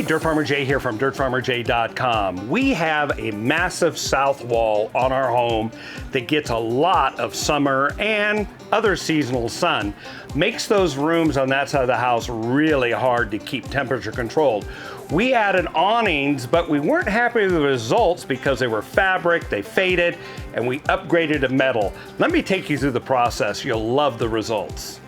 Dirt Farmer Jay here from dirtfarmerjay.com. We have a massive south wall on our home that gets a lot of summer and other seasonal sun. Makes those rooms on that side of the house really hard to keep temperature controlled. We added awnings, but we weren't happy with the results because they were fabric, they faded, and we upgraded to metal. Let me take you through the process. You'll love the results.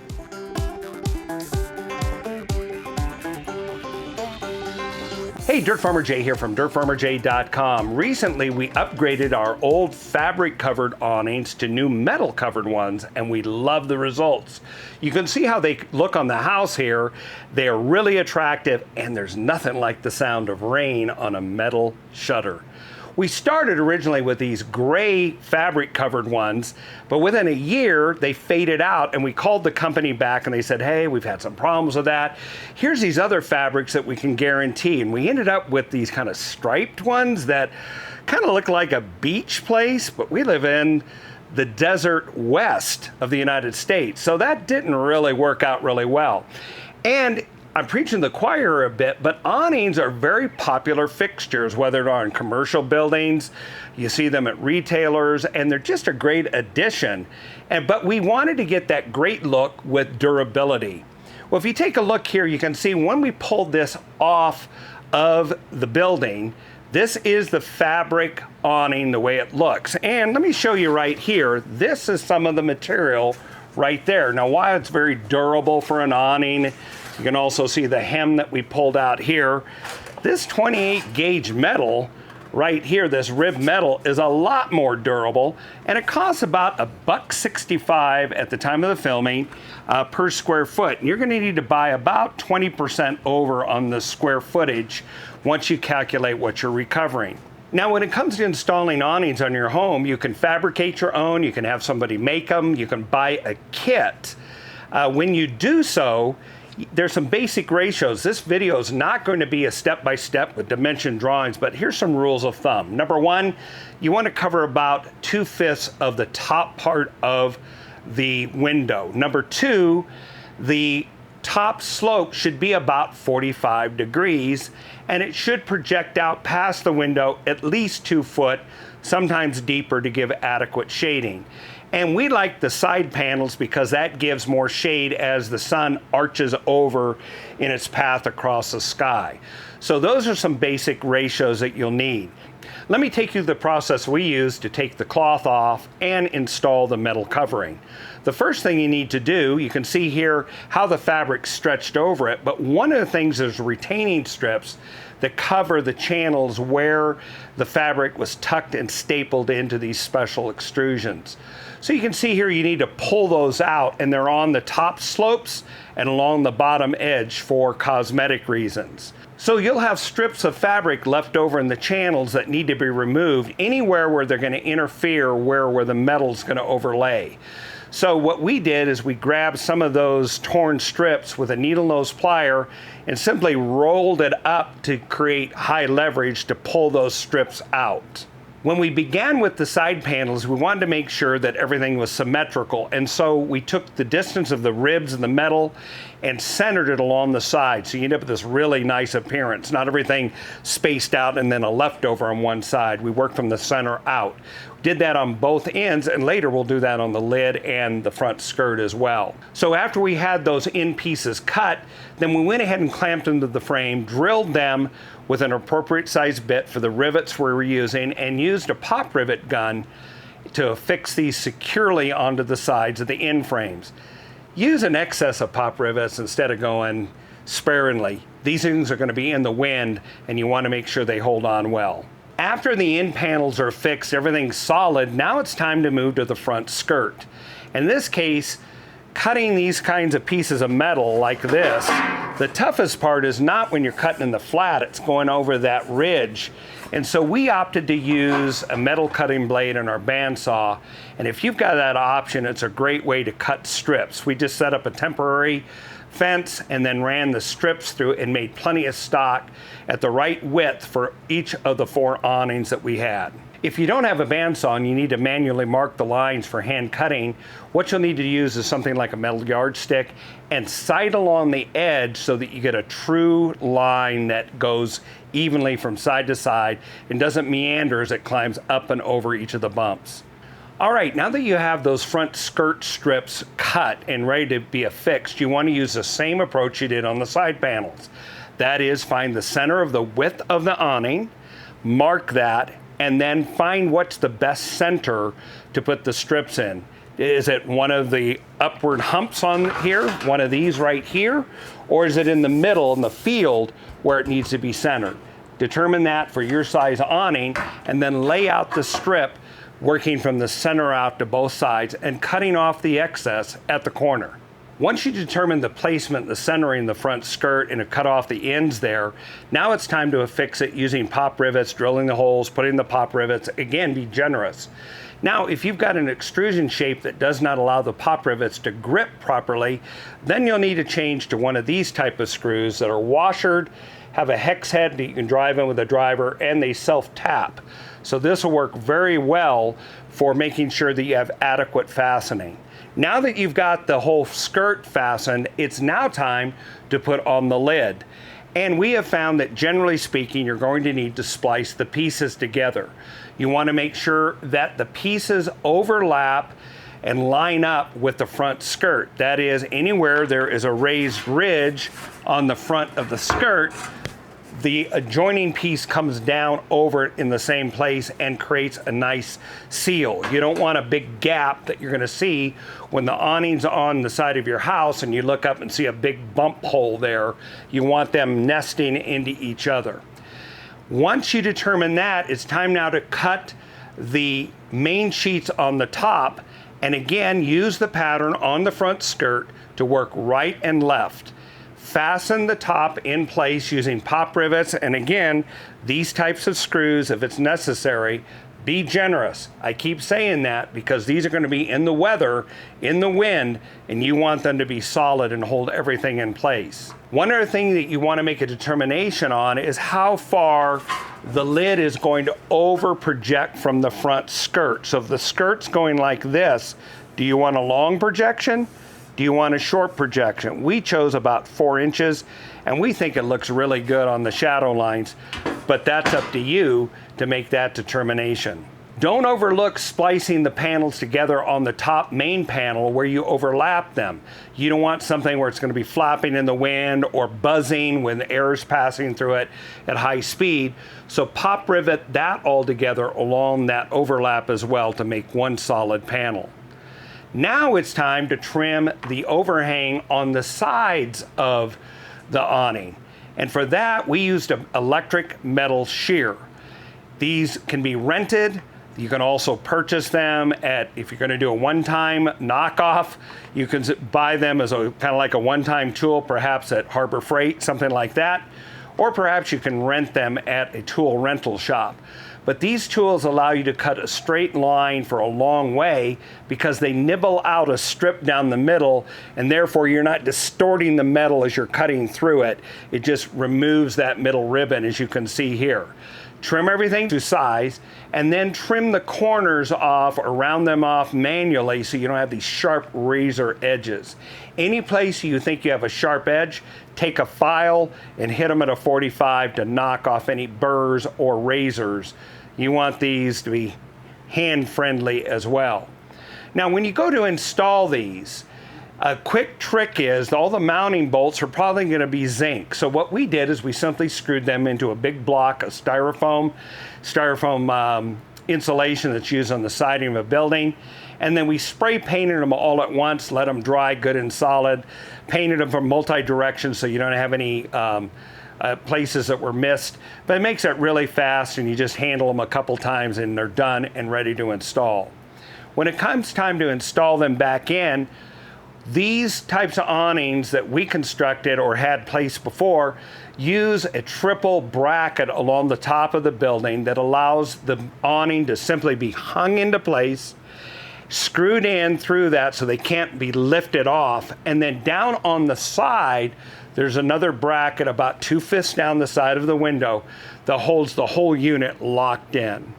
Hey, Dirt Farmer Jay here from dirtfarmerjay.com. Recently, we upgraded our old fabric-covered awnings to new metal-covered ones, and we love the results. You can see how they look on the house here. They are really attractive, and there's nothing like the sound of rain on a metal shutter. We started originally with these gray fabric-covered ones, but within a year, they faded out, and we called the company back, and they said, hey, we've had some problems with that. Here's these other fabrics that we can guarantee, and we ended up with these kind of striped ones that kind of look like a beach place, but we live in the desert west of the United States, so that didn't really work out really well. And I'm preaching the choir a bit, but awnings are very popular fixtures, whether they're on commercial buildings, you see them at retailers, and they're just a great addition. But we wanted to get that great look with durability. Well, if you take a look here, you can see when we pulled this off of the building, this is the fabric awning the way it looks. And let me show you right here, this is some of the material right there. Now, while it's very durable for an awning, you can also see the hem that we pulled out here. This 28 gauge metal right here, this rib metal, is a lot more durable, and it costs about $1.65 at the time of the filming per square foot. And you're gonna need to buy about 20% over on the square footage once you calculate what you're recovering. Now, when it comes to installing awnings on your home, you can fabricate your own, you can have somebody make them, you can buy a kit. When you do so, there's some basic ratios. This video is not going to be a step-by-step with dimension drawings, but here's some rules of thumb. Number one, you want to cover about 2/5 of the top part of the window. Number two, the top slope should be about 45 degrees, and it should project out past the window at least 2 foot, sometimes deeper, to give adequate shading. And we like the side panels because that gives more shade as the sun arches over in its path across the sky. So those are some basic ratios that you'll need. Let me take you through the process we use to take the cloth off and install the metal covering. The first thing you need to do, you can see here how the fabric stretched over it, but one of the things is retaining strips that cover the channels where the fabric was tucked and stapled into these special extrusions. So you can see here you need to pull those out, and they're on the top slopes and along the bottom edge for cosmetic reasons. So you'll have strips of fabric left over in the channels that need to be removed anywhere where they're going to interfere where the metal's going to overlay. So what we did is we grabbed some of those torn strips with a needle nose plier and simply rolled it up to create high leverage to pull those strips out. When we began with the side panels, we wanted to make sure that everything was symmetrical, and so we took the distance of the ribs and the metal and centered it along the side, so you end up with this really nice appearance. Not everything spaced out and then a leftover on one side. We worked from the center out. Did that on both ends, and later we'll do that on the lid and the front skirt as well. So after we had those end pieces cut, then we went ahead and clamped them to the frame, drilled them with an appropriate size bit for the rivets we were using, and used a pop rivet gun to affix these securely onto the sides of the end frames. Use an excess of pop rivets instead of going sparingly. These things are going to be in the wind, and you want to make sure they hold on well. After the end panels are fixed, everything's solid, now it's time to move to the front skirt. In this case, cutting these kinds of pieces of metal like this, the toughest part is not when you're cutting in the flat, it's going over that ridge. And so we opted to use a metal cutting blade in our bandsaw. And if you've got that option, it's a great way to cut strips. We just set up a temporary fence and then ran the strips through and made plenty of stock at the right width for each of the 4 awnings that we had. If you don't have a bandsaw and you need to manually mark the lines for hand cutting, what you'll need to use is something like a metal yardstick and sight along the edge so that you get a true line that goes evenly from side to side and doesn't meander as it climbs up and over each of the bumps. All right, now that you have those front skirt strips cut and ready to be affixed, you want to use the same approach you did on the side panels. That is, find the center of the width of the awning, mark that, and then find what's the best center to put the strips in. Is it one of the upward humps on here, one of these right here, or is it in the middle in the field where it needs to be centered? Determine that for your size awning and then lay out the strip working from the center out to both sides and cutting off the excess at the corner. Once you determine the placement, the centering of the front skirt and have cut off the ends there, now it's time to affix it using pop rivets, drilling the holes, putting the pop rivets. Again, be generous. Now, if you've got an extrusion shape that does not allow the pop rivets to grip properly, then you'll need to change to one of these type of screws that are washered, have a hex head that you can drive in with a driver, and they self-tap. So this will work very well for making sure that you have adequate fastening. Now that you've got the whole skirt fastened, it's now time to put on the lid. And we have found that generally speaking, you're going to need to splice the pieces together. You want to make sure that the pieces overlap and line up with the front skirt. That is, anywhere there is a raised ridge on the front of the skirt, the adjoining piece comes down over it in the same place and creates a nice seal. You don't want a big gap that you're going to see when the awning's on the side of your house and you look up and see a big bump hole there. You want them nesting into each other. Once you determine that, it's time now to cut the main sheets on the top, and again, use the pattern on the front skirt to work right and left. Fasten the top in place using pop rivets, and again, these types of screws, if it's necessary, be generous. I keep saying that because these are going to be in the weather, in the wind, and you want them to be solid and hold everything in place. One other thing that you want to make a determination on is how far the lid is going to over project from the front skirt. So if the skirt's going like this, do you want a long projection? Do you want a short projection? We chose about 4 inches, and we think it looks really good on the shadow lines, but that's up to you to make that determination. Don't overlook splicing the panels together on the top main panel where you overlap them. You don't want something where it's going to be flapping in the wind or buzzing when the air is passing through it at high speed. So pop rivet that all together along that overlap as well to make one solid panel. Now it's time to trim the overhang on the sides of the awning. And for that, we used an electric metal shear. These can be rented. You can also purchase them at, if you're going to do a one-time knockoff, you can buy them as a kind of like a one-time tool, perhaps at Harbor Freight, something like that. Or perhaps you can rent them at a tool rental shop. But these tools allow you to cut a straight line for a long way because they nibble out a strip down the middle, and therefore you're not distorting the metal as you're cutting through it. It just removes that middle ribbon, as you can see here. Trim everything to size, and then trim the corners off or round them off manually so you don't have these sharp razor edges. Any place you think you have a sharp edge, take a file and hit them at a 45 to knock off any burrs or razors. You want these to be hand-friendly as well. Now, when you go to install these, a quick trick is all the mounting bolts are probably going to be zinc. So what we did is we simply screwed them into a big block of styrofoam insulation that's used on the siding of a building. And then we spray painted them all at once, let them dry good and solid, painted them from multi-directions so you don't have any places that were missed. But it makes it really fast, and you just handle them a couple times and they're done and ready to install. When it comes time to install them back in, these types of awnings that we constructed or had placed before use a triple bracket along the top of the building that allows the awning to simply be hung into place, screwed in through that so they can't be lifted off, and then down on the side there's another bracket about 2 fists down the side of the window that holds the whole unit locked in.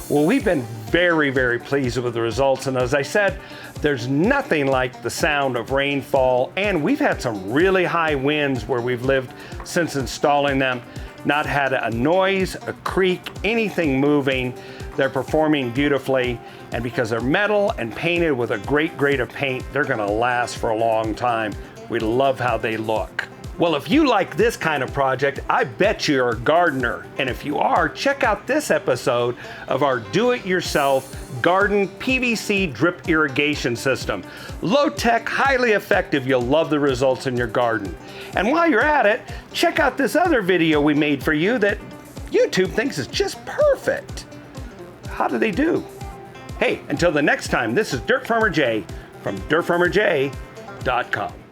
Well, we've been very, very pleased with the results, and as I said, there's nothing like the sound of rainfall, and we've had some really high winds where we've lived since installing them. Not had a noise, a creak, anything moving. They're performing beautifully, and because they're metal and painted with a great grade of paint, they're gonna last for a long time. We love how they look. Well, if you like this kind of project, I bet you're a gardener. And if you are, check out this episode of our do-it-yourself garden PVC drip irrigation system. Low-tech, highly effective. You'll love the results in your garden. And while you're at it, check out this other video we made for you that YouTube thinks is just perfect. How do they do? Hey, until the next time, this is Dirt Farmer Jay from dirtfarmerjay.com.